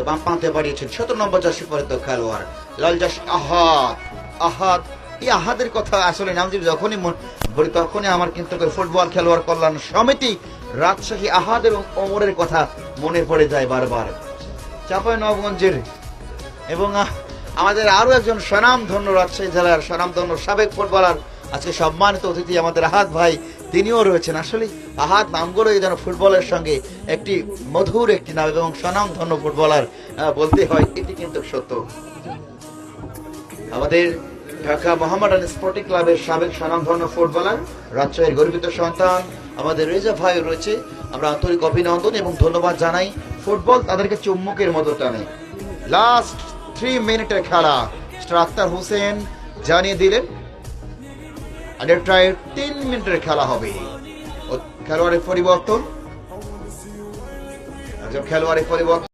বাম প্রান্তে বাড়িয়েছেন 17 নম্বর জার্সি পরে তো খেলোয়াড় লাল জার্সি আহাদ। আহাদ, এই আহাদের কথা আসলে নাম যখনই বলি তখনই আমার কিন্তু ফুটবল খেলোয়াড় কল্যাণ সমিতি রাজশাহী আহাদ এবং ওমরের কথা মনে পড়ে যায় বারবার। চাঁপাইনবাবগঞ্জের এবং আমাদের আরো একজন স্বনামধন্য রাজশাহী জেলার স্বনামধন্য সাবেক ফুটবলার, আজকে সম্মানিত অতিথি আমাদের আহাদ ভাই, তিনিও রয়েছেন। আসলে আহাদ নামগুলো যেন ফুটবলের সঙ্গে একটি মধুর একটি নাম এবং স্বনামধন্য ফুটবলার বলতে হয়, এটি কিন্তু সত্য। আমাদের ঢাকা মোহামেডান স্পোর্টিং ক্লাবের সাবেক স্বনামধন্য ফুটবলার, রাজশাহীর গর্বিত সন্তান আমাদের রেজা ভাই রয়েছে। আমরা আন্তরিক অভিনন্দন এবং ধন্যবাদ জানাই। ফুটবল তাদেরকে চুম্বকের মতো টানে। লাস্ট 3 মিনিটের খেলা আক্তার হোসেন জানিয়ে দিলেন আগের প্রায় 3 মিনিটের খেলা হবে। খেলোয়াড়ের পরিবর্তন, একজন খেলোয়াড়ের পরিবর্তন।